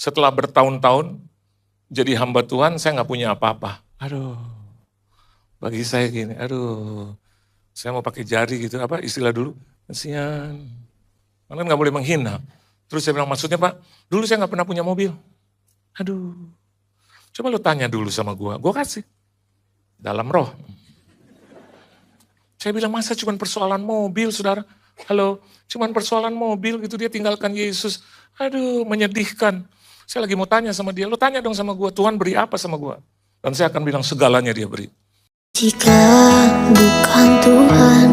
setelah bertahun-tahun jadi hamba Tuhan, saya nggak punya apa-apa. Aduh, bagi saya gini, aduh, saya mau pakai jari gitu, apa istilah dulu, kasihan. Kan nggak boleh menghina. Terus saya bilang, maksudnya Pak, dulu saya nggak pernah punya mobil. Aduh, coba lu tanya dulu sama gua kasih. Dalam roh. Saya bilang, masa cuma persoalan mobil, saudara? Halo, cuma persoalan mobil gitu, dia tinggalkan Yesus. Aduh, menyedihkan. Saya lagi mau tanya sama dia, lu tanya dong sama gua, Tuhan beri apa sama gua? Dan saya akan bilang, segalanya dia beri. Jika bukan Tuhan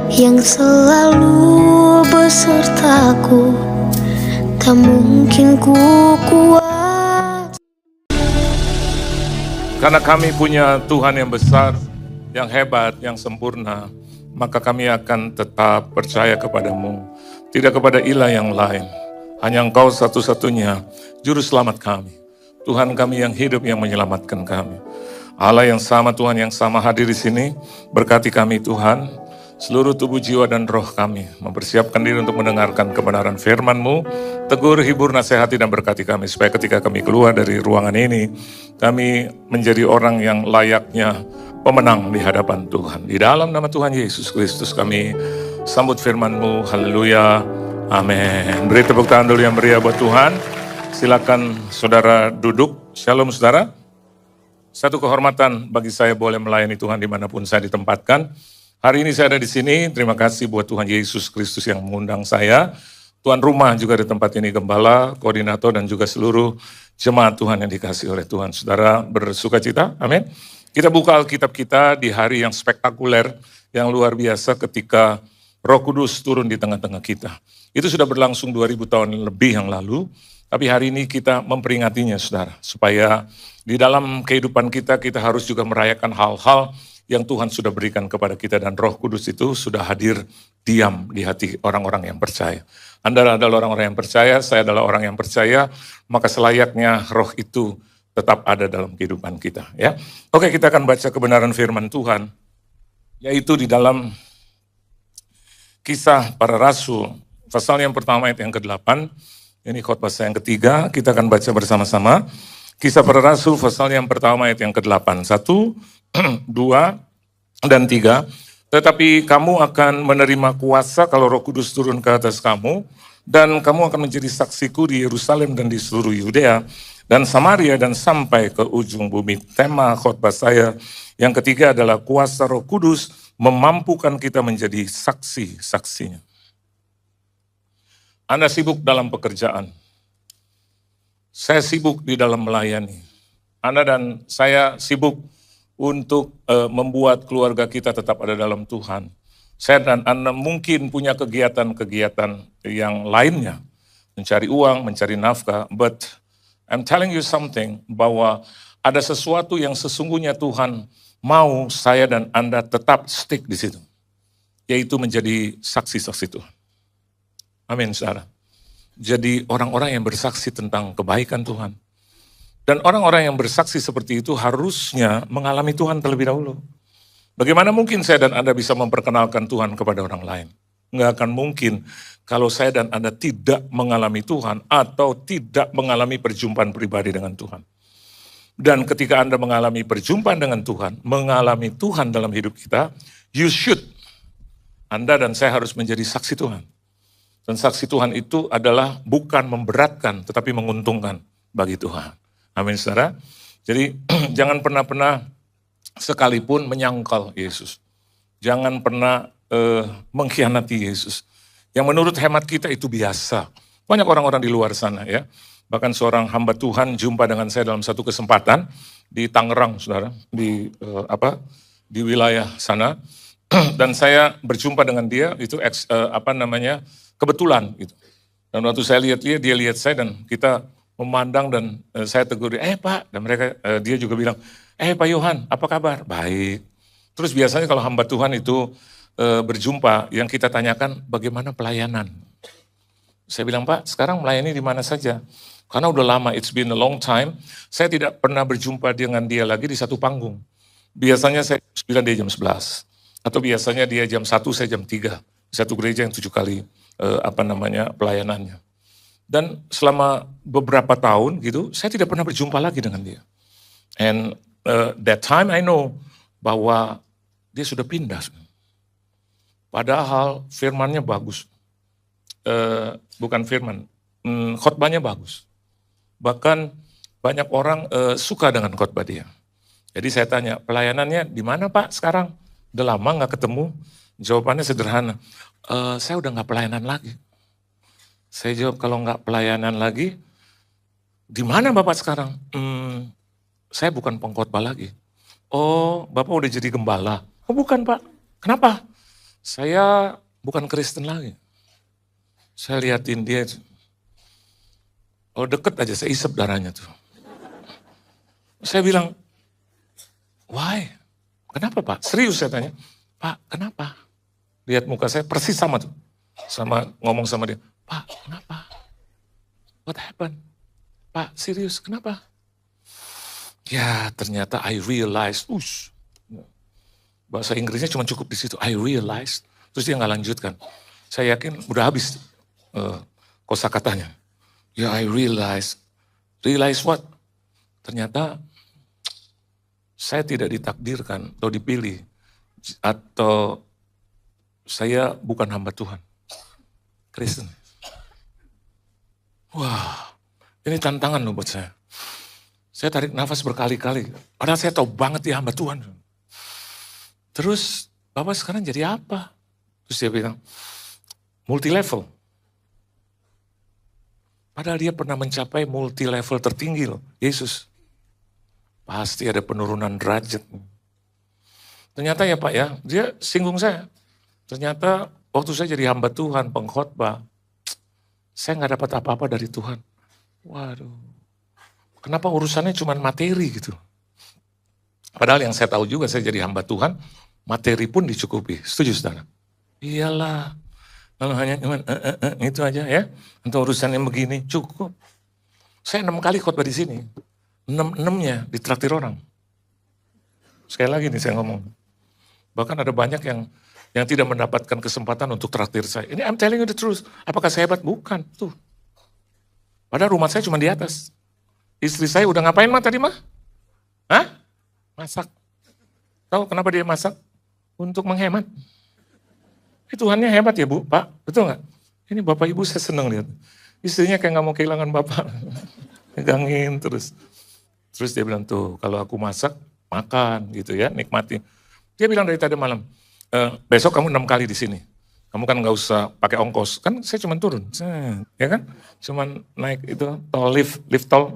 yang selalu besertaku, tak mungkin ku kuat. Karena kami punya Tuhan yang besar, yang hebat, yang sempurna, maka kami akan tetap percaya kepadamu, tidak kepada ilah yang lain. Hanya Engkau satu-satunya juru selamat kami. Tuhan kami yang hidup yang menyelamatkan kami. Allah yang sama, Tuhan yang sama hadir di sini, berkati kami Tuhan, seluruh tubuh, jiwa, dan roh kami, mempersiapkan diri untuk mendengarkan kebenaran firman-Mu, tegur, hibur, nasihati, dan berkati kami, supaya ketika kami keluar dari ruangan ini, kami menjadi orang yang layaknya pemenang di hadapan Tuhan. Di dalam nama Tuhan Yesus Kristus kami sambut firman-Mu, haleluya, amin. Beri tepuk tangan dulu yang meriah buat Tuhan. Silakan saudara duduk, shalom saudara. Satu kehormatan bagi saya boleh melayani Tuhan dimanapun saya ditempatkan. Hari ini saya ada di sini, terima kasih buat Tuhan Yesus Kristus yang mengundang saya. Tuan rumah juga di tempat ini, gembala, koordinator, dan juga seluruh jemaat Tuhan yang dikasih oleh Tuhan. Saudara bersuka cita, amin. Kita buka Alkitab kita di hari yang spektakuler, yang luar biasa ketika Roh Kudus turun di tengah-tengah kita. Itu sudah berlangsung 2000 tahun lebih yang lalu, tapi hari ini kita memperingatinya saudara, supaya di dalam kehidupan kita, kita harus juga merayakan hal-hal yang Tuhan sudah berikan kepada kita, dan Roh Kudus itu sudah hadir diam di hati orang-orang yang percaya. Anda adalah orang-orang yang percaya, saya adalah orang yang percaya, maka selayaknya Roh itu tetap ada dalam kehidupan kita. Ya, oke, kita akan baca kebenaran firman Tuhan, yaitu di dalam Kisah Para Rasul, pasal yang pertama ayat yang ke-8, ini khotbah saya yang ketiga, kita akan baca bersama-sama. Kisah Para Rasul, pasal yang pertama ayat yang ke-8, 1, 2, dan 3. Tetapi kamu akan menerima kuasa kalau Roh Kudus turun ke atas kamu, dan kamu akan menjadi saksiku di Yerusalem dan di seluruh Yudea, dan Samaria, dan sampai ke ujung bumi. Tema khotbah saya yang ketiga adalah kuasa Roh Kudus memampukan kita menjadi saksi-saksinya. Anda sibuk dalam pekerjaan, saya sibuk di dalam melayani. Anda dan saya sibuk untuk membuat keluarga kita tetap ada dalam Tuhan. Saya dan Anda mungkin punya kegiatan-kegiatan yang lainnya, mencari uang, mencari nafkah, but I'm telling you something, bahwa ada sesuatu yang sesungguhnya Tuhan mau saya dan Anda tetap stick di situ, yaitu menjadi saksi-saksi Tuhan. Amin, saudara. Jadi orang-orang yang bersaksi tentang kebaikan Tuhan. Dan orang-orang yang bersaksi seperti itu harusnya mengalami Tuhan terlebih dahulu. Bagaimana mungkin saya dan Anda bisa memperkenalkan Tuhan kepada orang lain? Nggak akan mungkin kalau saya dan Anda tidak mengalami Tuhan atau tidak mengalami perjumpaan pribadi dengan Tuhan. Dan ketika Anda mengalami perjumpaan dengan Tuhan, mengalami Tuhan dalam hidup kita, you should. Anda dan saya harus menjadi saksi Tuhan. Dan saksi Tuhan itu adalah bukan memberatkan, tetapi menguntungkan bagi Tuhan. Amin, saudara. Jadi jangan pernah sekalipun menyangkal Yesus. Jangan pernah mengkhianati Yesus. Yang menurut hemat kita itu biasa. Banyak orang-orang di luar sana ya. Bahkan seorang hamba Tuhan jumpa dengan saya dalam satu kesempatan di Tangerang, saudara, di wilayah sana. Dan saya berjumpa dengan dia itu kebetulan gitu. Dan waktu saya lihat dia lihat saya, dan kita memandang, dan saya tegur dia, Pak, dan dia juga bilang, Pak Yohan, apa kabar? Baik. Terus biasanya kalau hamba Tuhan itu berjumpa, yang kita tanyakan bagaimana pelayanan. Saya bilang, Pak, sekarang melayani di mana saja? Karena udah lama, it's been a long time, saya tidak pernah berjumpa dengan dia lagi di satu panggung. Biasanya saya 9, dia jam 11. Atau biasanya dia jam 1, saya jam 3. Satu gereja yang 7 kali pelayanannya. Dan selama beberapa tahun gitu, saya tidak pernah berjumpa lagi dengan dia. And that time I know bahwa dia sudah pindah. Padahal firmannya bagus. Bukan firman, khotbahnya bagus. Bahkan banyak orang suka dengan khotbah dia. Jadi saya tanya, pelayanannya di mana Pak sekarang? Udah lama nggak ketemu. Jawabannya sederhana, saya udah nggak pelayanan lagi. Saya jawab, kalau nggak pelayanan lagi, di mana Bapak sekarang? Saya bukan pengkhotbah lagi. Oh, Bapak udah jadi gembala. Oh bukan Pak, kenapa? Saya bukan Kristen lagi. Saya liatin dia, kalau deket aja saya isep darahnya tuh. Saya bilang, why? Kenapa Pak? Serius saya tanya, Pak kenapa? Lihat muka saya persis sama tuh. Sama ngomong sama dia, Pak kenapa? What happened? Pak serius kenapa? Ya ternyata I realized, bahasa Inggrisnya cuma cukup di situ, I realized. Terus dia nggak lanjutkan. Saya yakin udah habis kosakatanya. Ya I realized. Realize what? Ternyata saya tidak ditakdirkan atau dipilih. Atau saya bukan hamba Tuhan. Kristen. Wah, ini tantangan loh buat saya. Saya tarik nafas berkali-kali. Padahal saya tahu banget dia hamba Tuhan. Terus, Bapak sekarang jadi apa? Terus dia bilang, multi level. Padahal dia pernah mencapai multi level tertinggi loh, Yesus. Pasti ada penurunan derajat. Ternyata ya Pak ya, dia singgung saya. Ternyata waktu saya jadi hamba Tuhan, pengkhotbah, saya nggak dapat apa-apa dari Tuhan. Waduh, kenapa urusannya cuma materi gitu. Padahal yang saya tahu juga saya jadi hamba Tuhan, materi pun dicukupi. Setuju saudara? Iyalah, kalau hanya cuma itu aja ya, untuk urusan yang begini cukup. Saya 6 kali khotbah di sini, 6-6-nya ditraktir orang. Sekali lagi nih saya ngomong, bahkan ada banyak yang tidak mendapatkan kesempatan untuk traktir saya. Ini I'm telling you the truth. Apakah saya hebat? Bukan. Tuh. Padahal rumah saya cuma di atas. Istri saya udah ngapain mah tadi mah? Hah? Masak. Tahu kenapa dia masak? Untuk menghemat. Tuhannya hebat ya Bu, Pak. Betul nggak? Ini Bapak Ibu saya senang lihat. Istrinya kayak nggak mau kehilangan Bapak. Pegangin terus. Terus dia bilang tuh, kalau aku masak, makan gitu ya, nikmati. Dia bilang dari tadi malam, besok kamu 6 kali di sini. Kamu kan nggak usah pakai ongkos. Kan saya cuma turun, ya kan? Cuman naik itu tol lift tol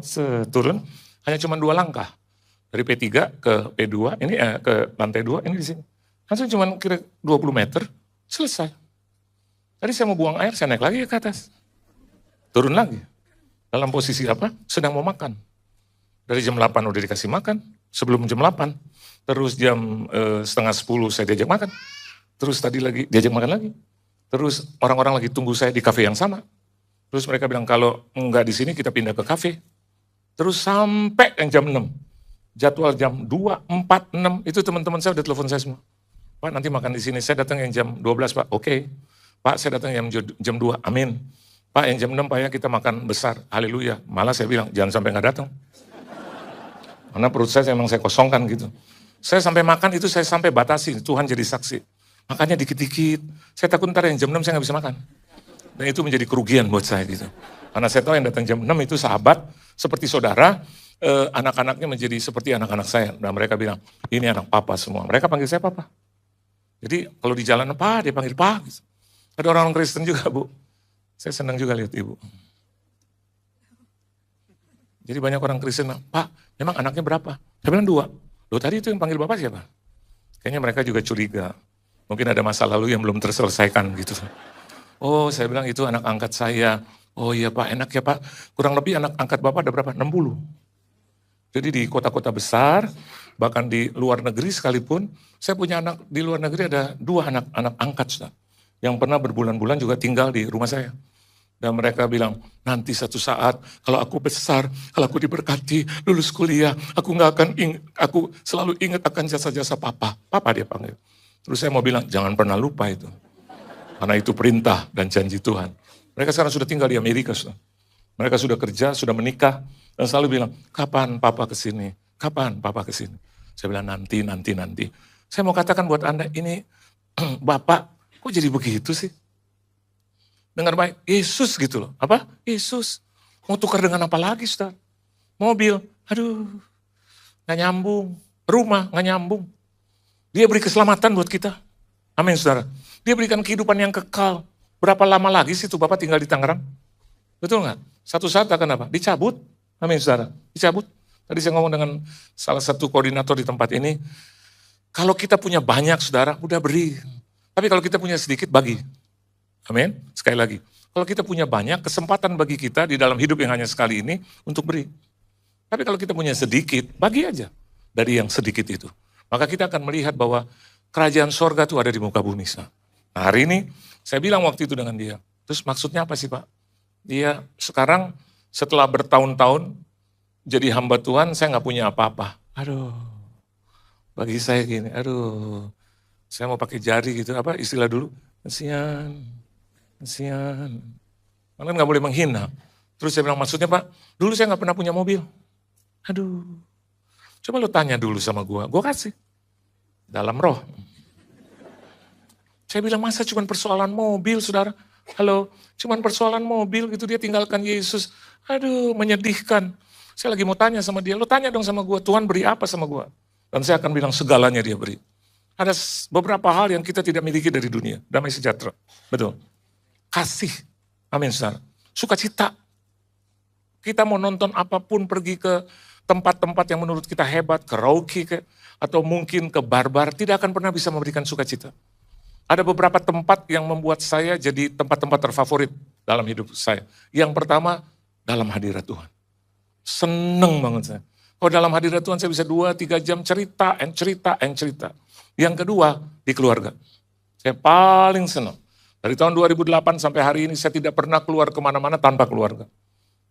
turun. Hanya cuma 2 langkah. Dari P3 ke P2, ini ke lantai 2, ini di sini. Langsung cuma kira 20 meter, selesai. Tadi saya mau buang air, saya naik lagi ke atas. Turun lagi. Dalam posisi apa? Sedang mau makan. Dari jam 8 udah dikasih makan, sebelum jam 8. Terus jam setengah 10 saya diajak makan. Terus tadi lagi diajak makan lagi. Terus orang-orang lagi tunggu saya di kafe yang sama. Terus mereka bilang kalau enggak di sini kita pindah ke kafe. Terus sampai yang jam 6. Jadwal jam 2, 4, 6 itu teman-teman saya udah telepon saya semua. Pak nanti makan di sini, saya datang yang jam 12 Pak, oke. Pak saya datang yang jam 2, amin. Pak yang jam 6 Pak ya kita makan besar, haleluya. Malah saya bilang jangan sampai nggak datang. Karena perut saya memang saya kosongkan gitu. Saya sampai makan itu saya sampai batasi, Tuhan jadi saksi. Makannya dikit-dikit, saya takut ntar yang jam 6 saya nggak bisa makan. Dan itu menjadi kerugian buat saya gitu. Karena saya tahu yang datang jam 6 itu sahabat, seperti saudara, anak-anaknya menjadi seperti anak-anak saya. Dan mereka bilang, ini anak papa semua. Mereka panggil saya papa. Jadi kalau di jalan apa, dia panggil pak. Gitu. Ada orang Kristen juga Bu. Saya senang juga lihat ibu. Jadi banyak orang Kristen, Pak, memang anaknya berapa? Saya bilang 2. Loh tadi itu yang panggil Bapak siapa? Kayaknya mereka juga curiga. Mungkin ada masa lalu yang belum terselesaikan gitu. Oh saya bilang itu anak angkat saya. Oh iya Pak, enak ya Pak. Kurang lebih anak angkat Bapak ada berapa? 60. Jadi di kota-kota besar, bahkan di luar negeri sekalipun, saya punya anak di luar negeri ada 2 anak angkat. Sudah, yang pernah berbulan-bulan juga tinggal di rumah saya. Dan mereka bilang, nanti satu saat kalau aku besar, kalau aku diberkati, lulus kuliah, aku selalu ingat akan jasa-jasa papa. Papa dia panggil. Terus saya mau bilang, jangan pernah lupa itu. Karena itu perintah dan janji Tuhan. Mereka sekarang sudah tinggal di Amerika. Sudah. Mereka sudah kerja, sudah menikah, dan selalu bilang, kapan papa kesini? Kapan papa kesini? Saya bilang nanti. Saya mau katakan buat Anda, ini Bapak, kok jadi begitu sih? Dengar baik, Yesus gitu loh. Apa? Yesus. Mau tukar dengan apa lagi, saudara? Mobil, aduh, gak nyambung. Rumah, gak nyambung. Dia beri keselamatan buat kita. Amin, saudara. Dia berikan kehidupan yang kekal. Berapa lama lagi sih tuh Bapak tinggal di Tangerang? Betul nggak? Satu saat akan apa? Dicabut. Amin, saudara. Dicabut. Tadi saya ngomong dengan salah satu koordinator di tempat ini. Kalau kita punya banyak, saudara, udah beri. Tapi kalau kita punya sedikit, bagi. Amin. Sekali lagi. Kalau kita punya banyak, kesempatan bagi kita di dalam hidup yang hanya sekali ini untuk beri. Tapi kalau kita punya sedikit, bagi aja dari yang sedikit itu. Maka kita akan melihat bahwa kerajaan sorga itu ada di muka bumi. Nah, hari ini saya bilang waktu itu dengan dia. Terus maksudnya apa sih Pak? Dia sekarang setelah bertahun-tahun jadi hamba Tuhan, saya nggak punya apa-apa. Aduh, bagi saya gini, aduh, saya mau pakai jari gitu, apa istilah dulu? Kasihan. Kan nggak boleh menghina. Terus saya bilang maksudnya Pak, dulu saya nggak pernah punya mobil. Aduh, coba lo tanya dulu sama gue kasih. Dalam roh. Saya bilang masa cuma persoalan mobil saudara. Halo, cuma persoalan mobil gitu dia tinggalkan Yesus. Aduh menyedihkan. Saya lagi mau tanya sama dia, lo tanya dong sama gue, Tuhan beri apa sama gue? Dan saya akan bilang segalanya dia beri. Ada beberapa hal yang kita tidak miliki dari dunia. Damai sejahtera, betul. Kasih, amin saudara. Sukacita. Kita mau nonton apapun, pergi ke tempat-tempat yang menurut kita hebat, ke Rocky, atau mungkin ke Barbar, tidak akan pernah bisa memberikan sukacita. Ada beberapa tempat yang membuat saya jadi tempat-tempat terfavorit dalam hidup saya. Yang pertama, dalam hadirat Tuhan. Seneng banget saya. Kalau dalam hadirat Tuhan saya bisa 2-3 jam cerita. Yang kedua, di keluarga. Saya paling senang. Dari tahun 2008 sampai hari ini saya tidak pernah keluar kemana-mana tanpa keluarga.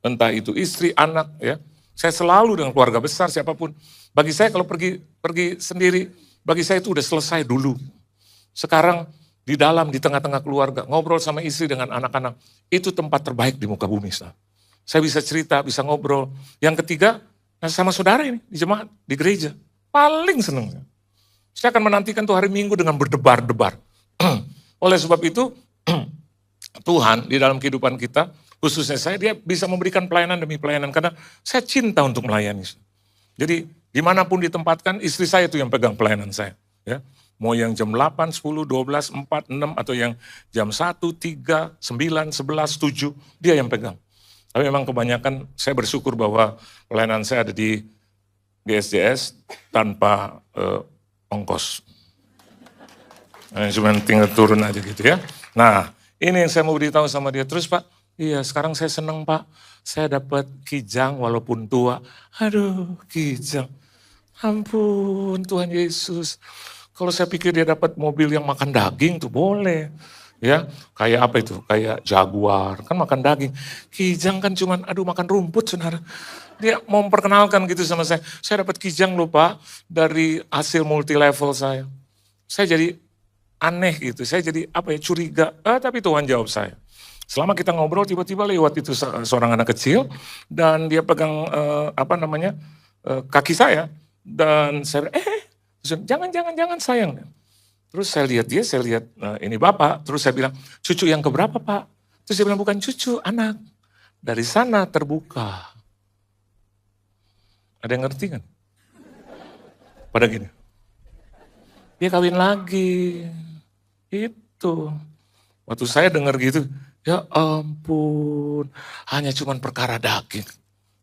Entah itu istri, anak, ya. Saya selalu dengan keluarga besar siapapun. Bagi saya kalau pergi sendiri, bagi saya itu udah selesai dulu. Sekarang di dalam, di tengah-tengah keluarga, ngobrol sama istri dengan anak-anak, itu tempat terbaik di muka bumi. Saya bisa cerita, bisa ngobrol. Yang ketiga, sama saudara ini, di jemaat, di gereja. Paling seneng. Saya akan menantikan tuh hari Minggu dengan berdebar-debar. Oleh sebab itu, Tuhan di dalam kehidupan kita, khususnya saya, dia bisa memberikan pelayanan demi pelayanan. Karena saya cinta untuk melayani. Jadi dimanapun ditempatkan, istri saya itu yang pegang pelayanan saya. Ya. Mau yang jam 8, 10, 12, 4, 6, atau yang jam 1, 3, 9, 11, 7, dia yang pegang. Tapi memang kebanyakan saya bersyukur bahwa pelayanan saya ada di GSJS tanpa ongkos. Cuma tinggal turun aja gitu ya. Nah, ini yang saya mau beritahu sama dia. Terus Pak, iya sekarang saya senang Pak, saya dapat kijang walaupun tua. Aduh, kijang. Ampun Tuhan Yesus. Kalau saya pikir dia dapat mobil yang makan daging tuh boleh. Ya, kayak apa itu? Kayak Jaguar, kan makan daging. Kijang kan cuman aduh makan rumput saudara. Dia mau memperkenalkan gitu sama saya. Saya dapat kijang loh Pak dari hasil multi level saya. Saya jadi aneh gitu. Saya jadi apa ya curiga. Tapi Tuhan jawab saya. Selama kita ngobrol tiba-tiba lewat itu seorang anak kecil dan dia pegang kaki saya dan saya jangan sayang. Terus saya lihat dia, saya lihat ini Bapak, terus saya bilang, cucu yang keberapa Pak? Terus dia bilang bukan cucu, anak. Dari sana terbuka. Ada yang ngerti kan? Pada gini. Dia kawin lagi. Itu. Waktu saya dengar gitu, ya ampun, hanya cuman perkara daging.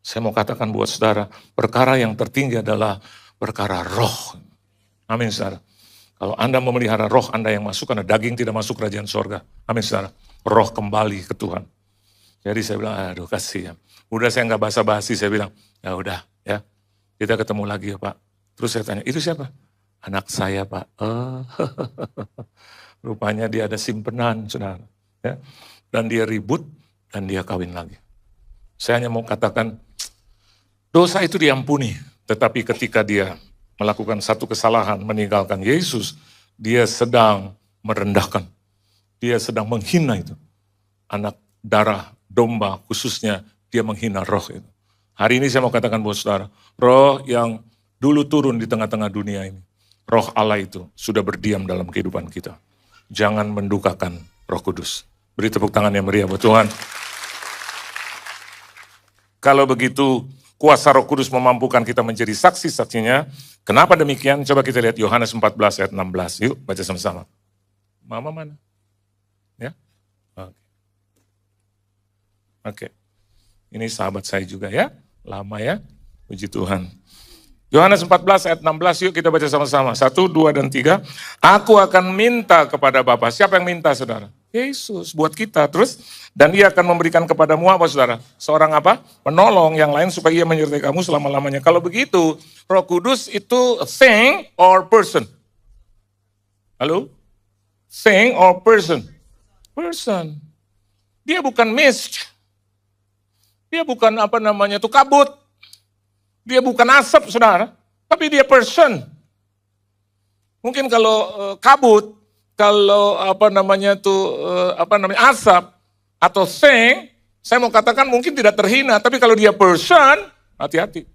Saya mau katakan buat saudara, perkara yang tertinggi adalah perkara roh. Amin saudara. Kalau Anda memelihara roh Anda yang masuk, karena daging tidak masuk kerajaan sorga. Amin saudara. Roh kembali ke Tuhan. Jadi saya bilang, aduh kasihan. Udah saya nggak basa-basi, saya bilang, ya udah ya, kita ketemu lagi ya Pak. Terus saya tanya, itu siapa? Anak saya Pak. Rupanya dia ada simpenan saudara. Ya. Dan dia ribut, dan dia kawin lagi. Saya hanya mau katakan, dosa itu diampuni. Tetapi ketika dia melakukan satu kesalahan, meninggalkan Yesus, dia sedang merendahkan. Dia sedang menghina itu. Anak darah domba, khususnya dia menghina roh itu. Hari ini saya mau katakan buat saudara, roh yang dulu turun di tengah-tengah dunia ini, roh Allah itu sudah berdiam dalam kehidupan kita. Jangan mendukakan Roh Kudus. Beri tepuk tangan yang meriah buat Tuhan. Kalau begitu, kuasa Roh Kudus memampukan kita menjadi saksi-saksinya. Kenapa demikian? Coba kita lihat Yohanes 14 ayat 16. Yuk, baca sama-sama. Mama mana? Ya? Oke. Ini sahabat saya juga ya. Lama ya. Puji Tuhan. Yohanes 14 ayat 16, yuk kita baca sama-sama. 1, 2, dan 3. Aku akan minta kepada Bapa. Siapa yang minta, saudara? Yesus buat kita. Terus, dan ia akan memberikan kepadamu apa, saudara? Seorang apa? Penolong yang lain supaya ia menyertai kamu selama-lamanya. Kalau begitu, Roh Kudus itu a thing or person? Halo? Thing or person? Person. Dia bukan mist. Dia bukan kabut. Dia bukan asap, saudara, tapi dia person. Mungkin kalau kabut, kalau asap atau thing, saya mau katakan mungkin tidak terhina, tapi kalau dia person, hati-hati.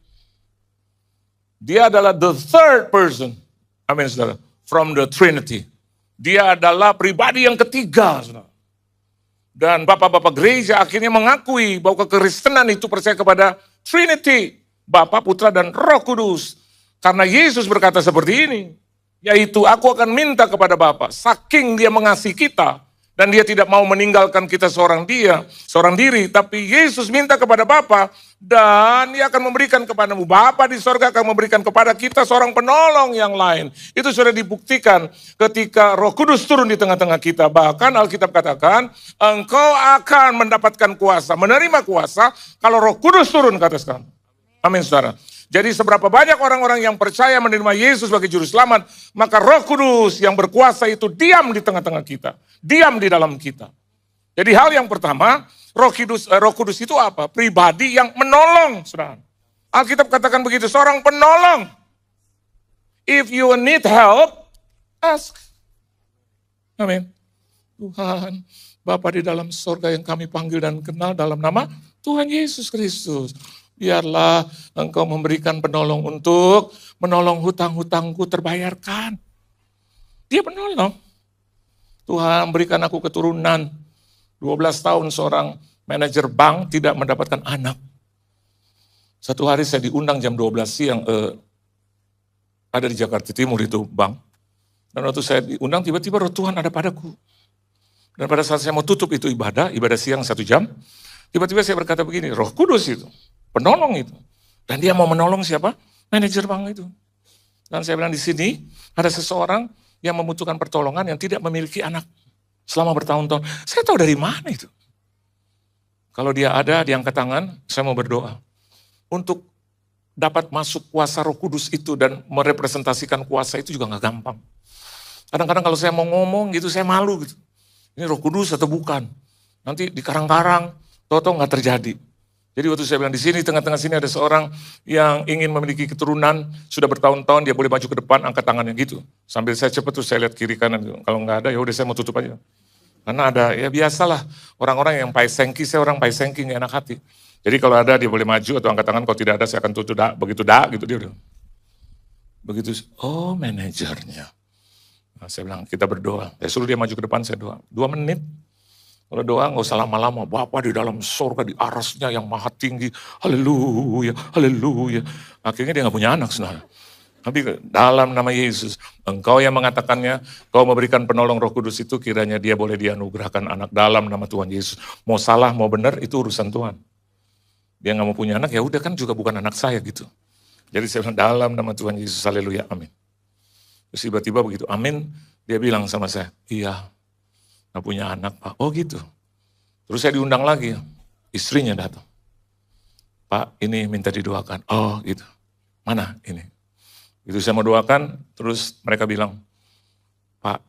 Dia adalah the third person. Amin, saudara. From the Trinity. Dia adalah pribadi yang ketiga, saudara. Dan bapak-bapak gereja akhirnya mengakui bahwa kekristenan itu percaya kepada Trinity. Bapa, Putra, dan Roh Kudus. Karena Yesus berkata seperti ini, yaitu aku akan minta kepada Bapa, saking dia mengasihi kita, dan dia tidak mau meninggalkan kita seorang diri, tapi Yesus minta kepada Bapa, dan dia akan memberikan kepadamu. Bapa di sorga akan memberikan kepada kita seorang penolong yang lain. Itu sudah dibuktikan ketika Roh Kudus turun di tengah-tengah kita. Bahkan Alkitab katakan, engkau akan mendapatkan kuasa, menerima kuasa, kalau Roh Kudus turun ke atas kamu. Amin, saudara. Jadi seberapa banyak orang-orang yang percaya menerima Yesus sebagai juru selamat, maka Roh Kudus yang berkuasa itu diam di tengah-tengah kita, diam di dalam kita. Jadi hal yang pertama, Roh Kudus itu apa? Pribadi yang menolong, saudara. Alkitab katakan begitu, seorang penolong. If you need help, ask. Amin. Tuhan, Bapa di dalam sorga yang kami panggil dan kenal dalam nama Tuhan Yesus Kristus. Biarlah engkau memberikan penolong untuk menolong hutang-hutangku terbayarkan. Dia penolong. Tuhan berikan aku keturunan. 12 tahun seorang manajer bank tidak mendapatkan anak. Satu hari saya diundang jam 12 siang, ada di Jakarta Timur itu bank. Dan waktu saya diundang tiba-tiba roh Tuhan ada padaku. Dan pada saat saya mau tutup itu ibadah siang 1 jam. Tiba-tiba saya berkata begini, Roh Kudus itu. Penolong itu. Dan dia mau menolong siapa? Manajer bank itu. Dan saya bilang di sini ada seseorang yang membutuhkan pertolongan yang tidak memiliki anak selama bertahun-tahun. Saya tahu dari mana itu. Kalau dia ada, diangkat tangan, saya mau berdoa. Untuk dapat masuk kuasa Roh Kudus itu dan merepresentasikan kuasa itu juga gak gampang. Kadang-kadang kalau saya mau ngomong gitu, saya malu gitu. Ini Roh Kudus atau bukan? Nanti di karang-karang, tahu-tahu gak terjadi. Jadi waktu saya bilang di sini, tengah-tengah sini ada seorang yang ingin memiliki keturunan, sudah bertahun-tahun dia boleh maju ke depan, angkat tangannya gitu. Sambil saya cepat tuh saya lihat kiri kanan gitu. Kalau nggak ada ya udah saya mau tutup aja. Karena ada, ya biasalah orang-orang yang paisengki, saya orang paisengki nggak enak hati. Jadi kalau ada dia boleh maju atau angkat tangan, kalau tidak ada saya akan tutup begitu gitu dia udah. Begitu, oh manajernya. Nah, saya bilang kita berdoa, saya suruh dia maju ke depan, saya doa. 2 menit. Kalau doa nggak usah lama-lama, Bapa di dalam surga di arasnya yang maha tinggi, haleluya, haleluya. Akhirnya dia nggak punya anak, saudara. Tapi dalam nama Yesus, engkau yang mengatakannya, kau memberikan penolong Roh Kudus itu, kiranya dia boleh dianugerahkan anak dalam nama Tuhan Yesus. Mau salah, mau benar, itu urusan Tuhan. Dia nggak mau punya anak, ya udah kan juga bukan anak saya gitu. Jadi saya bilang dalam nama Tuhan Yesus, haleluya, amin. Terus tiba-tiba begitu, amin, dia bilang sama saya, iya. Gak punya anak, Pak. Oh gitu. Terus saya diundang lagi, istrinya datang. Pak, ini minta didoakan. Oh gitu. Mana ini? Itu saya mau doakan, terus mereka bilang, Pak,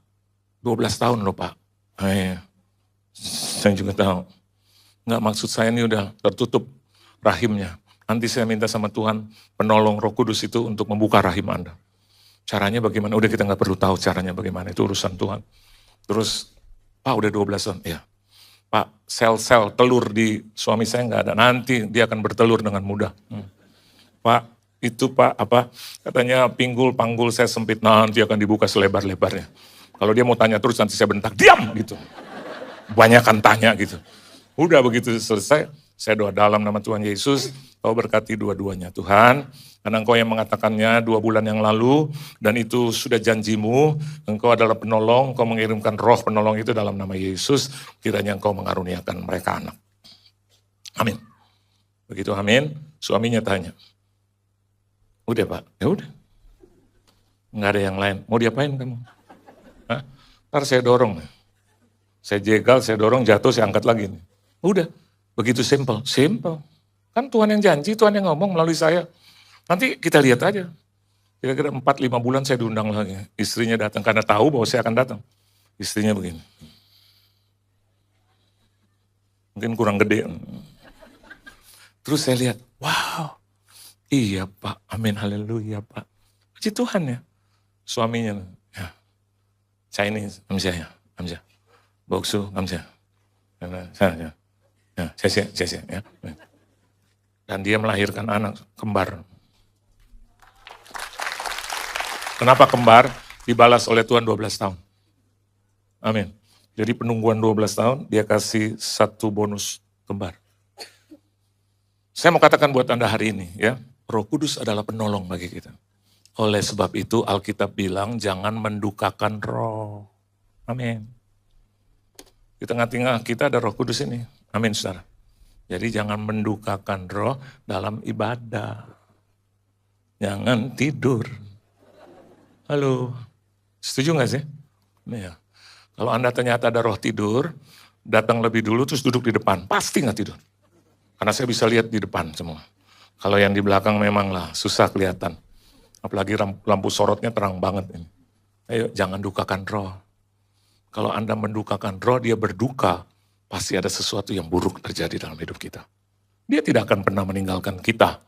12 tahun loh Pak. Iya. Saya juga tahu. Enggak, maksud saya ini udah tertutup rahimnya. Nanti saya minta sama Tuhan penolong Roh Kudus itu untuk membuka rahim Anda. Caranya bagaimana? Udah kita gak perlu tahu caranya bagaimana, itu urusan Tuhan. Terus, Pak udah 12 tahun, ya. Pak, sel-sel telur di suami saya nggak ada, nanti dia akan bertelur dengan mudah. Pak, itu Pak, katanya panggul saya sempit, nanti akan dibuka selebar-lebarnya. Kalau dia mau tanya terus, nanti saya bentak, diam gitu. Banyakan tanya gitu. Udah begitu selesai, saya doa dalam nama Tuhan Yesus, kau berkati dua-duanya Tuhan, karena engkau yang mengatakannya 2 bulan yang lalu, dan itu sudah janjimu, engkau adalah penolong, engkau mengirimkan roh penolong itu dalam nama Yesus, kiranya engkau mengaruniakan mereka anak. Amin. Begitu amin, suaminya tanya, udah Pak, ya udah. Nggak ada yang lain, mau diapain kamu? Hah? Ntar saya dorong. Saya jegal, saya dorong, jatuh, saya angkat lagi. Udah, begitu simple. Kan Tuhan yang janji, Tuhan yang ngomong melalui saya. Nanti kita lihat aja. Kira-kira 4-5 bulan saya diundang lagi. Istrinya datang, karena tahu bahwa saya akan datang. Istrinya begini. Mungkin kurang gede. Terus saya lihat, wow, iya Pak, amin, haleluya Pak. Puji Tuhan ya. Suaminya, ya. Chinese, Amsyah, Boksu, Amsyah. Saya, ya. Dan dia melahirkan anak kembar. Kenapa kembar? Dibalas oleh Tuhan 12 tahun. Amin. Jadi penungguan 12 tahun, dia kasih 1 bonus kembar. Saya mau katakan buat Anda hari ini ya, Roh Kudus adalah penolong bagi kita. Oleh sebab itu Alkitab bilang jangan mendukakan roh. Amin. Di tengah-tengah kita ada Roh Kudus ini. Amin saudara. Jadi jangan mendukakan roh dalam ibadah. Jangan tidur. Halo, setuju gak sih? Ya. Kalau Anda ternyata ada roh tidur, datang lebih dulu terus duduk di depan, pasti gak tidur. Karena saya bisa lihat di depan semua. Kalau yang di belakang memanglah susah kelihatan. Apalagi lampu sorotnya terang banget ini. Ayo jangan dukakan roh. Kalau Anda mendukakan roh, dia berduka, pasti ada sesuatu yang buruk terjadi dalam hidup kita. Dia tidak akan pernah meninggalkan kita.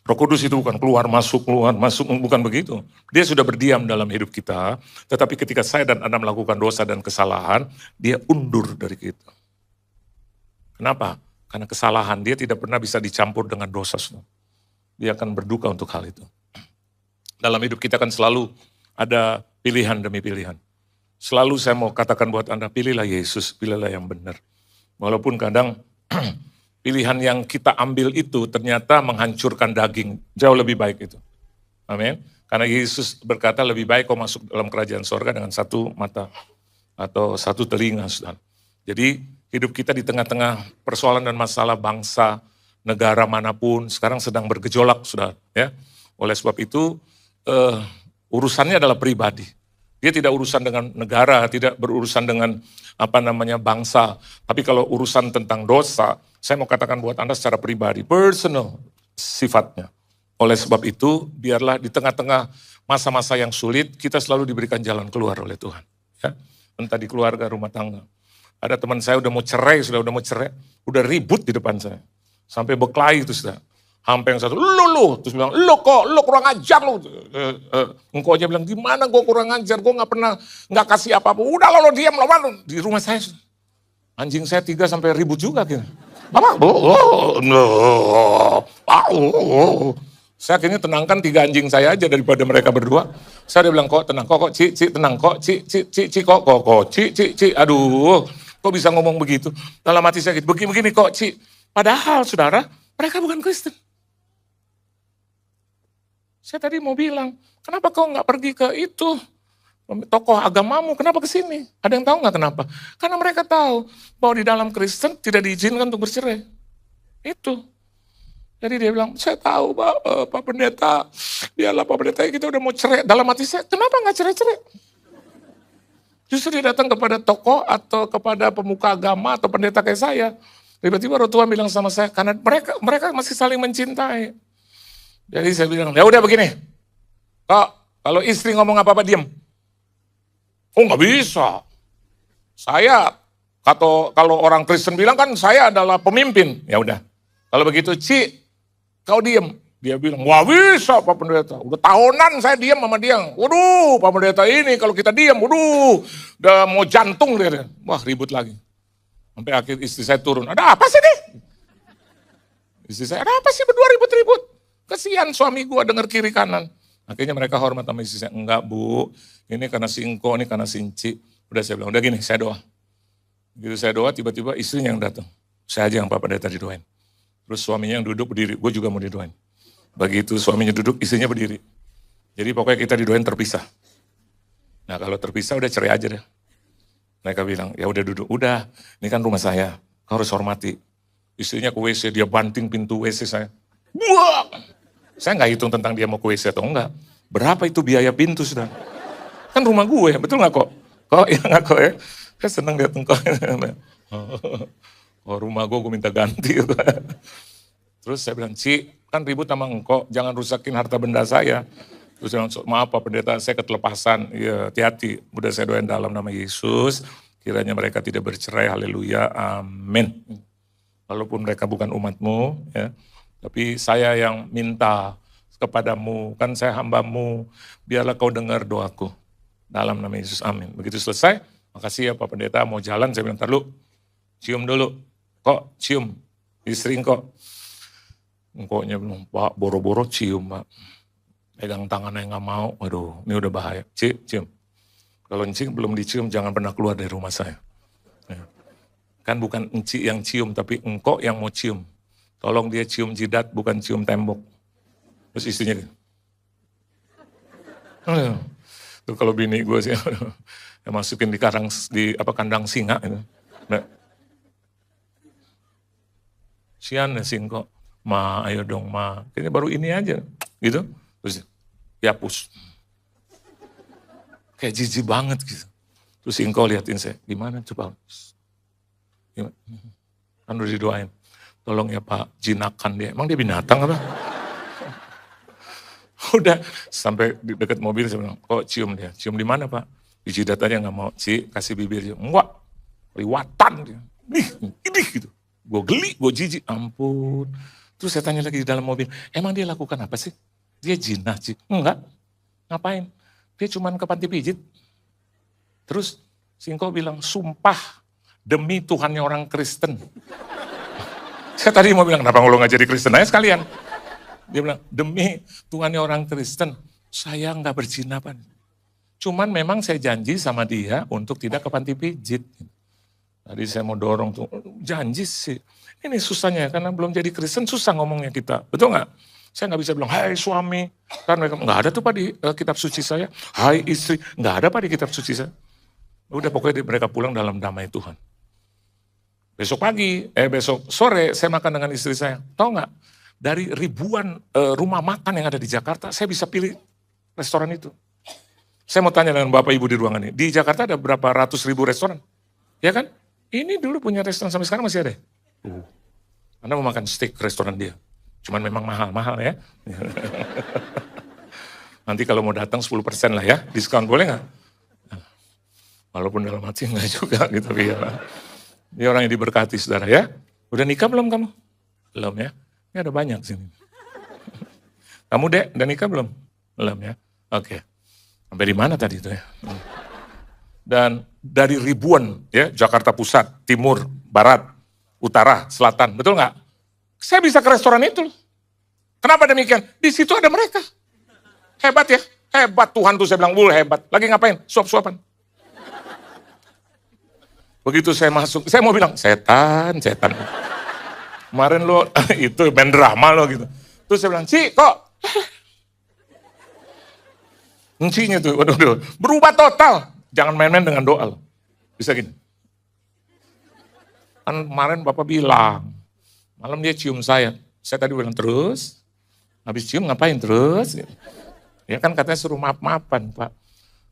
Roh Kudus itu bukan keluar, masuk, bukan begitu. Dia sudah berdiam dalam hidup kita, tetapi ketika saya dan Anda melakukan dosa dan kesalahan, dia undur dari kita. Kenapa? Karena kesalahan dia tidak pernah bisa dicampur dengan dosa. Dia akan berduka untuk hal itu. Dalam hidup kita kan selalu ada pilihan demi pilihan. Selalu saya mau katakan buat Anda, pilihlah Yesus, pilihlah yang benar. Walaupun kadang pilihan yang kita ambil itu ternyata menghancurkan daging. Jauh lebih baik itu. Amin. Karena Yesus berkata lebih baik kau masuk dalam kerajaan sorga dengan 1 mata atau 1 telinga. Saudara. Jadi hidup kita di tengah-tengah persoalan dan masalah bangsa, negara manapun sekarang sedang bergejolak. Saudara. Ya. Oleh sebab itu urusannya adalah pribadi. Dia tidak urusan dengan negara, tidak berurusan dengan bangsa. Tapi kalau urusan tentang dosa, saya mau katakan buat Anda secara pribadi, personal sifatnya. Oleh sebab itu, biarlah di tengah-tengah masa-masa yang sulit, kita selalu diberikan jalan keluar oleh Tuhan. Ya? Entah di keluarga, rumah tangga. Ada teman saya udah mau cerai, udah ribut di depan saya. Sampai berkelahi itu sudah. Sampai yang satu, lu, terus bilang, lu kurang ajar lu. Engkau aja bilang, gimana gue kurang ajar, gue gak kasih apa-apa. Udah lo diam, lo di rumah saya. Anjing saya 3 sampai ribut juga gitu. Saya akhirnya tenangkan 3 anjing saya aja daripada mereka berdua. Saya udah bilang, kok tenang, kok, tenang, kok, aduh, kok bisa ngomong begitu. Dalam hati saya gitu, begini kok, padahal saudara, mereka bukan Kristen. Saya tadi mau bilang, kenapa kau gak pergi ke itu, tokoh agamamu, kenapa ke sini? Ada yang tahu gak kenapa? Karena mereka tahu bahwa di dalam Kristen tidak diizinkan untuk bercerai. Itu. Jadi dia bilang, saya tahu Pak Pendeta, dialah Pak Pendeta, kita udah mau cerai. Dalam hati saya, kenapa gak cerai-cerai? Justru dia datang kepada tokoh atau kepada pemuka agama atau pendeta kayak saya. Tiba-tiba Roh Tuhan bilang sama saya, karena mereka masih saling mencintai. Jadi saya bilang, ya udah begini, kok kalau istri ngomong apa-apa diam. Oh nggak bisa. Saya, kalau orang Kristen bilang kan saya adalah pemimpin. Ya udah, kalau begitu kau diam. Dia bilang, wah bisa Pak Pendeta. Udah tahunan saya diam sama dia. Waduh Pak Pendeta ini kalau kita diam, waduh udah mau jantung dia. Wah ribut lagi. Sampai akhir istri saya turun, ada apa sih nih? Istri saya, ada apa sih berdua ribut-ribut? Kesian suami gua denger kiri kanan. Akhirnya mereka hormat sama istri saya, enggak bu, ini karena si Engko, ini karena si Inci. Udah saya bilang, udah gini, saya doa. Gitu saya doa, tiba-tiba istrinya yang datang. Saya aja yang Papa dari tadi doain. Terus suaminya yang duduk berdiri, gue juga mau didoain. Begitu suaminya duduk, istrinya berdiri. Jadi pokoknya kita didoain terpisah. Nah kalau terpisah udah cerai aja deh. Mereka bilang, ya udah duduk, udah, ini kan rumah saya, kau harus hormati. Istrinya ke WC, dia banting pintu WC saya. Buang! Saya nggak hitung tentang dia mau ke WC atau enggak. Berapa itu biaya pintu sudah? Kan rumah gue, betul nggak kok? Kok ya nggak kok ya? Saya seneng lihat engkau. Oh rumah gue minta ganti. Terus saya bilang, Ci, kan ribut sama engkau, jangan rusakin harta benda saya. Terus saya bilang, maaf Pak Pendeta, saya ketelepasan. Ya, hati-hati. Udah saya doain dalam nama Yesus, kiranya mereka tidak bercerai, haleluya, amin. Walaupun mereka bukan umatmu, ya, tapi saya yang minta kepadamu, kan saya hambamu, biarlah kau dengar doaku. Dalam nama Yesus, amin. Begitu selesai, makasih ya Pak Pendeta, mau jalan, saya bilang, ntar lu, cium dulu. Kok cium? Istri kok. Engkoknya bilang, Pak, boro-boro cium, Pak. Pegang tangannya nggak mau, waduh, ini udah bahaya. Cium. Kalau Enci belum dicium, jangan pernah keluar dari rumah saya. Ya. Kan bukan Enci yang cium, tapi engkau yang mau cium. Tolong dia cium jidat, bukan cium tembok. Terus istrinya gitu. Tuh kalau bini gue sih, ya masukin di kandang singa. Gitu. Nah. Sian ya singkok, ma ayo dong ma, kayaknya baru ini aja, gitu. Terus dihapus. Kayak jijik banget gitu. Terus singkok liatin saya, gimana coba? Gimana? Kan udah didoain, tolong ya Pak, jinakan dia. Emang dia binatang apa? Udah sampai di dekat mobil saya bilang, kok cium dia? Cium di mana Pak? Di jidat aja nggak mau, kasih bibir dia. Enggak, liwatan dia. Ini gitu. Gue geli, gue jijik, ampun. Terus saya tanya lagi di dalam mobil, emang dia lakukan apa sih? Dia jinah, Ci. Enggak, ngapain? Dia cuman ke panti pijit. Terus Singko bilang, sumpah demi Tuhannya orang Kristen. Saya tadi mau bilang, kenapa lo gak jadi Kristen aja sekalian? Dia bilang, demi Tuhannya orang Kristen, saya gak berzina Pak. Cuman memang saya janji sama dia untuk tidak ke panti pijit. Tadi saya mau dorong tuh, janji sih. Ini susahnya, karena belum jadi Kristen susah ngomongnya kita. Betul nggak? Saya nggak bisa bilang, hai suami. Kan mereka, nggak ada tuh Pak di kitab suci saya. Hai istri, nggak ada Pak di kitab suci saya. Udah pokoknya mereka pulang dalam damai Tuhan. Besok sore saya makan dengan istri saya. Tahu nggak? Dari ribuan rumah makan yang ada di Jakarta, saya bisa pilih restoran itu. Saya mau tanya dengan Bapak Ibu di ruangan ini. Di Jakarta ada berapa ratus ribu restoran? Ya kan? Ini dulu punya restoran sampai sekarang masih ada. Anda mau makan steak restoran dia. Cuman memang mahal-mahal ya. Nanti kalau mau datang 10% lah ya. Diskon boleh nggak? Walaupun dalam hati enggak juga gitu. Ya. Ini orang yang diberkati saudara ya. Udah nikah belum kamu? Belum ya. Ini ada banyak sini. Kamu Dek, udah nikah belum? Belum ya. Oke. Sampai di mana tadi itu ya? Dan dari ribuan ya, Jakarta Pusat, Timur, Barat, Utara, Selatan, betul nggak? Saya bisa ke restoran itu. Kenapa demikian? Di situ ada mereka. Hebat ya, hebat Tuhan tuh saya bilang, hebat. Lagi ngapain? Suap-suapan. Begitu saya masuk, saya mau bilang, setan. Kemarin lo itu main drama lo gitu. Terus saya bilang, Ci kok? Encinya tuh, waduh, berubah total. Jangan main-main dengan doa. Bisa gini. Kan kemarin Bapak bilang, malam dia cium saya. Saya tadi bilang terus, habis cium ngapain terus? Ya kan katanya suruh maaf-maafan Pak.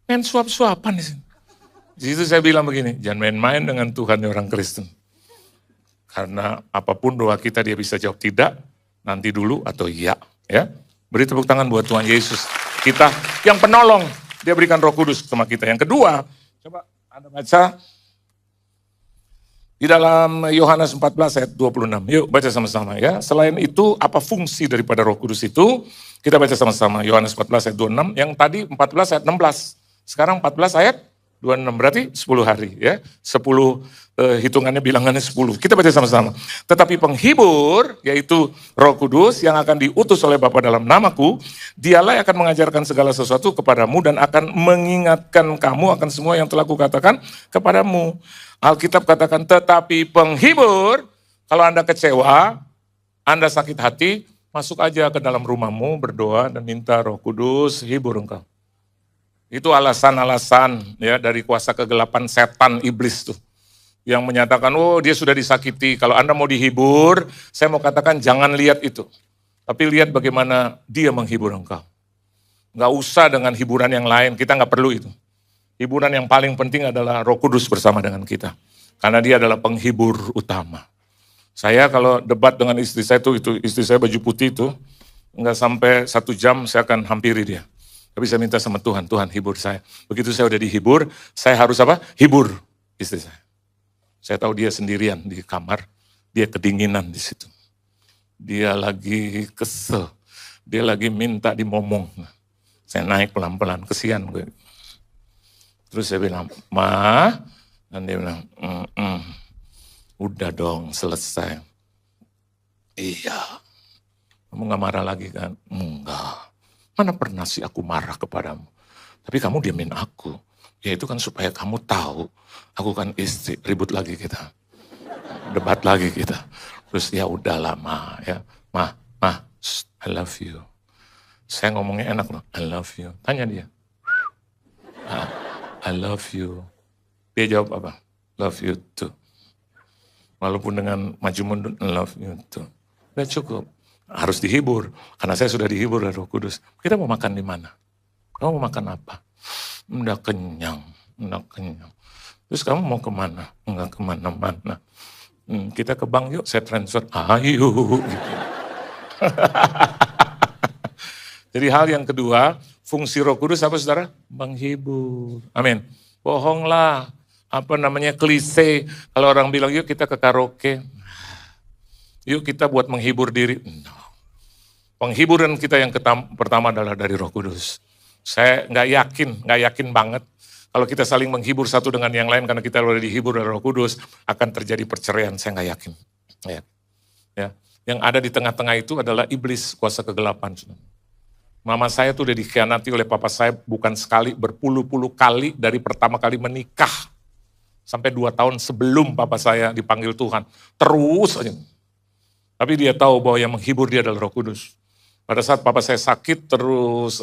Main suap-suapan di sini. Di situ saya bilang begini, jangan main-main dengan Tuhan orang Kristen. Karena apapun doa kita dia bisa jawab tidak, nanti dulu atau iya. Ya. Beri tepuk tangan buat Tuhan Yesus. Kita yang penolong. Dia berikan Roh Kudus sama kita. Yang kedua, coba Anda baca di dalam Yohanes 14 ayat 26. Yuk baca sama-sama ya. Selain itu, apa fungsi daripada Roh Kudus itu? Kita baca sama-sama. Yohanes 14 ayat 26. Yang tadi 14 ayat 16. Sekarang 14 ayat 26. Berarti 10 hari ya. 10 hitungannya bilangannya 10. Kita baca sama-sama. Tetapi penghibur, yaitu Roh Kudus yang akan diutus oleh Bapa dalam namaku, dialah yang akan mengajarkan segala sesuatu kepadamu dan akan mengingatkan kamu akan semua yang telah kukatakan kepadamu. Alkitab katakan, tetapi penghibur, kalau Anda kecewa, Anda sakit hati, masuk aja ke dalam rumahmu, berdoa dan minta Roh Kudus hibur engkau. Itu alasan-alasan ya dari kuasa kegelapan setan iblis tuh. Yang menyatakan, oh dia sudah disakiti. Kalau Anda mau dihibur, saya mau katakan jangan lihat itu. Tapi lihat bagaimana dia menghibur engkau. Nggak usah dengan hiburan yang lain, kita nggak perlu itu. Hiburan yang paling penting adalah Roh Kudus bersama dengan kita. Karena dia adalah penghibur utama. Saya kalau debat dengan istri saya itu istri saya baju putih itu, nggak sampai 1 jam saya akan hampiri dia. Tapi saya minta sama Tuhan, Tuhan hibur saya. Begitu saya udah dihibur, saya harus apa? Hibur istri saya. Saya tahu dia sendirian di kamar, dia kedinginan di situ. Dia lagi kesel, dia lagi minta dimomong. Saya naik pelan-pelan, kesian gue. Terus saya bilang, Ma, dan dia bilang, udah dong selesai. Iya, kamu gak marah lagi kan? Enggak, mana pernah sih aku marah kepadamu. Tapi kamu diamin aku. Ya itu kan supaya kamu tahu, aku kan istri, ribut lagi kita. Debat lagi kita. Terus ya udahlah Ma, ya. Ma, I love you. Saya ngomongnya enak loh, I love you. Tanya dia. I love you. Dia jawab apa? Love you too. Walaupun dengan maju mundur, I love you too. Udah cukup. Harus dihibur. Karena saya sudah dihibur oleh Roh Kudus. Kita mau makan di mana? Kamu mau makan apa? Udah kenyang. Terus kamu mau kemana? Enggak kemana-mana. Kita ke bank yuk, saya transfer. Ayo. Gitu. Jadi hal yang kedua, fungsi Roh Kudus apa saudara? Menghibur. Amin. Bohonglah. Apa namanya klise. Kalau orang bilang yuk kita ke karaoke. Yuk kita buat menghibur diri. No. Penghiburan kita yang pertama adalah dari Roh Kudus. Saya nggak yakin banget. Kalau kita saling menghibur satu dengan yang lain karena kita sudah dihibur oleh Roh Kudus, akan terjadi perceraian. Saya nggak yakin. Ya. Yang ada di tengah-tengah itu adalah iblis, kuasa kegelapan. Mama saya tuh udah dikhianati oleh papa saya bukan sekali, berpuluh-puluh kali dari pertama kali menikah. Sampai 2 tahun sebelum papa saya dipanggil Tuhan. Terus aja. Tapi dia tahu bahwa yang menghibur dia adalah Roh Kudus. Pada saat papa saya sakit terus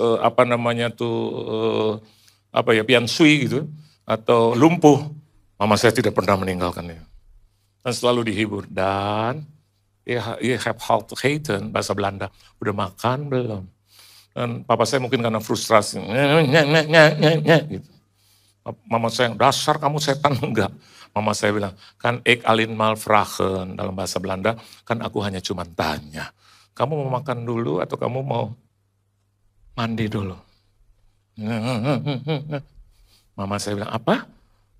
piansui gitu atau lumpuh, mama saya tidak pernah meninggalkan dia. Dan selalu dihibur. Dan you have how to hate, bahasa Belanda. Udah makan belum? Dan papa saya mungkin karena frustrasi. Gitu. Mama saya, dasar kamu setan, enggak. Mama saya bilang, kan ik alleen mal vragen, dalam bahasa Belanda, kan aku hanya cuma tanya. Kamu mau makan dulu atau kamu mau mandi dulu? Mama saya bilang, apa?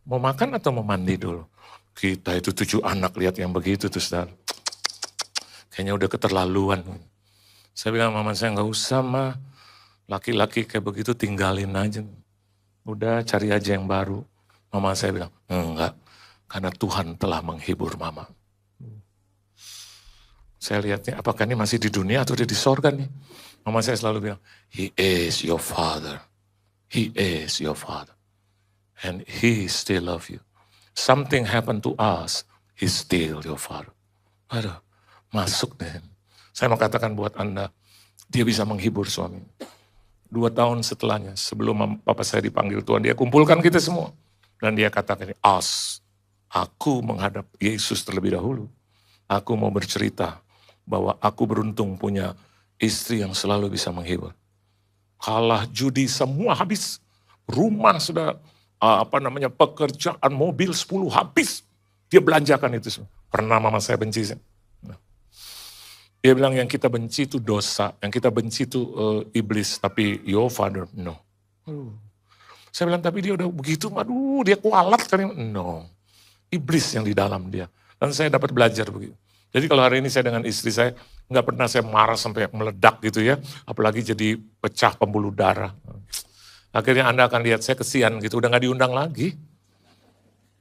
Mau makan atau mau mandi dulu? Kita itu 7 anak lihat yang begitu tuh saudara. Kayaknya udah keterlaluan. Saya bilang, mama saya nggak usah mah. Laki-laki kayak begitu tinggalin aja. Udah cari aja yang baru. Mama saya bilang, enggak. Karena Tuhan telah menghibur mama. Saya lihatnya, apakah ini masih di dunia atau dia di sorga nih? Mama saya selalu bilang, He is your father. He is your father. And He still love you. Something happened to us, He still your father. Aduh, masuk deh. Saya mau katakan buat Anda, dia bisa menghibur suami. 2 tahun setelahnya, sebelum papa saya dipanggil Tuhan, dia kumpulkan kita semua. Dan dia katakan, aku menghadap Yesus terlebih dahulu. Aku mau bercerita bahwa aku beruntung punya istri yang selalu bisa menghibur. Kalah judi semua habis. Rumah sudah, pekerjaan, mobil 10 habis. Dia belanjakan itu semua. Pernah mama saya benci. Dia bilang yang kita benci itu dosa, yang kita benci itu iblis, tapi your father, no. Saya bilang tapi dia udah begitu, aduh dia kualat kan. No, iblis yang di dalam dia. Dan saya dapat belajar begitu. Jadi kalau hari ini saya dengan istri saya, nggak pernah saya marah sampai meledak gitu ya, apalagi jadi pecah pembuluh darah. Akhirnya Anda akan lihat saya kesian gitu, udah nggak diundang lagi.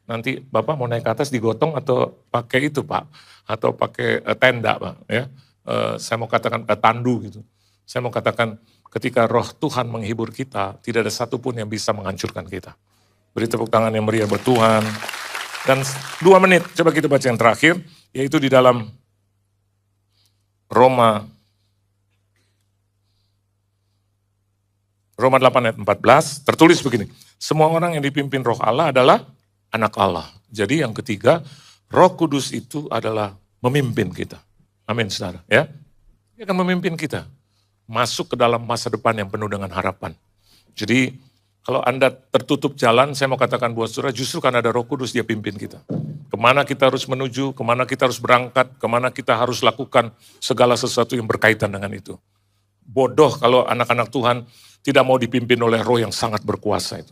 Nanti Bapak mau naik ke atas digotong atau pakai itu Pak, atau pakai tenda Pak ya. Saya mau katakan tandu gitu. Saya mau katakan ketika roh Tuhan menghibur kita, tidak ada satupun yang bisa menghancurkan kita. Beri tepuk tangan yang meriah buat Tuhan. Dan 2 menit, coba kita baca yang terakhir, yaitu di dalam Roma 8 ayat 14, tertulis begini, semua orang yang dipimpin roh Allah adalah anak Allah. Jadi yang ketiga, Roh Kudus itu adalah memimpin kita. Amin saudara ya. Dia akan memimpin kita masuk ke dalam masa depan yang penuh dengan harapan. Jadi kalau Anda tertutup jalan, saya mau katakan buat saudara, justru karena ada Roh Kudus dia pimpin kita. Kemana kita harus menuju, kemana kita harus berangkat, kemana kita harus lakukan segala sesuatu yang berkaitan dengan itu. Bodoh kalau anak-anak Tuhan tidak mau dipimpin oleh roh yang sangat berkuasa itu.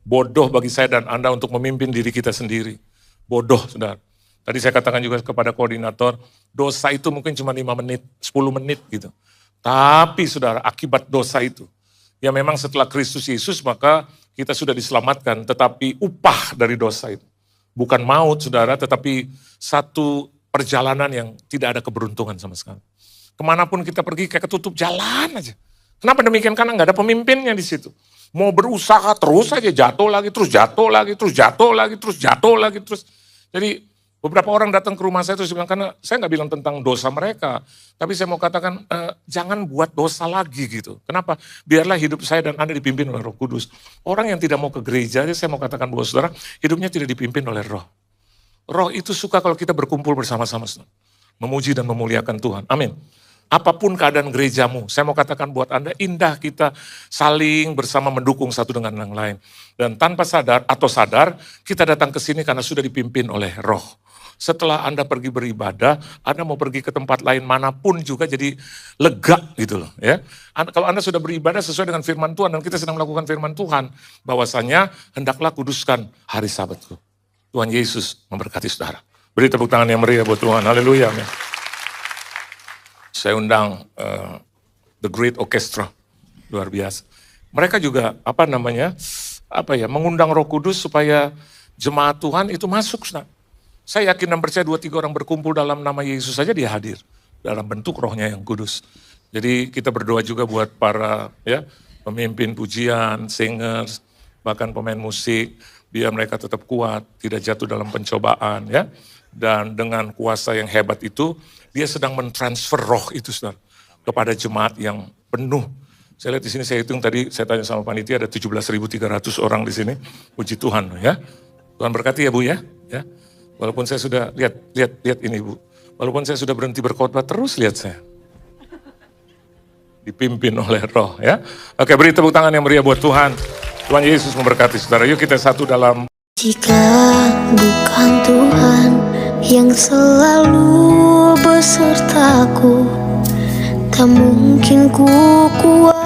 Bodoh bagi saya dan Anda untuk memimpin diri kita sendiri. Bodoh, saudara. Tadi saya katakan juga kepada koordinator, dosa itu mungkin cuma 5 menit, 10 menit gitu. Tapi saudara, akibat dosa itu, ya memang setelah Kristus Yesus maka kita sudah diselamatkan, tetapi upah dari dosa itu. Bukan maut saudara, tetapi satu perjalanan yang tidak ada keberuntungan sama sekali. Kemanapun kita pergi kayak ketutup jalan aja. Kenapa demikian? Karena nggak ada pemimpinnya di situ. Mau berusaha terus aja jatuh lagi, terus jatuh lagi, terus jatuh lagi, terus jatuh lagi, terus. Jadi beberapa orang datang ke rumah saya terus bilang, karena saya nggak bilang tentang dosa mereka, tapi saya mau katakan jangan buat dosa lagi gitu. Kenapa? Biarlah hidup saya dan Anda dipimpin oleh Roh Kudus. Orang yang tidak mau ke gereja, saya mau katakan buat saudara, hidupnya tidak dipimpin oleh Roh. Roh itu suka kalau kita berkumpul bersama-sama, memuji dan memuliakan Tuhan. Amin. Apapun keadaan gerejamu, saya mau katakan buat Anda, indah kita saling bersama mendukung satu dengan yang lain. Dan tanpa sadar atau sadar, kita datang ke sini karena sudah dipimpin oleh Roh. Setelah Anda pergi beribadah, Anda mau pergi ke tempat lain manapun juga jadi lega gitu loh. Ya. Kalau Anda sudah beribadah sesuai dengan firman Tuhan, dan kita sedang melakukan firman Tuhan, bahwasanya hendaklah kuduskan hari Sabatku. Tuhan Yesus memberkati saudara. Beri tepuk tangan yang meriah buat Tuhan. Haleluya. Saya undang The Great Orchestra, luar biasa. Mereka juga mengundang Roh Kudus supaya jemaat Tuhan itu masuk. Saya yakin dan percaya 2-3 orang berkumpul dalam nama Yesus saja dia hadir dalam bentuk Rohnya yang kudus. Jadi kita berdoa juga buat para pemimpin pujian, singers, bahkan pemain musik, biar mereka tetap kuat, tidak jatuh dalam pencobaan ya. Dan dengan kuasa yang hebat itu, dia sedang mentransfer roh itu saudara, kepada jemaat yang penuh. Saya lihat di sini, saya hitung tadi, saya tanya sama panitia ada 17.300 orang di sini. Puji Tuhan ya. Tuhan berkati ya Bu ya. Walaupun saya sudah lihat ini Bu. Walaupun saya sudah berhenti berkhotbah, terus lihat saya. Dipimpin oleh roh ya. Oke, beri tepuk tangan yang meriah buat Tuhan. Tuhan Yesus memberkati saudara. Yuk kita satu dalam. Jika bukan Tuhan yang selalu besertaku, tak mungkin ku kuat.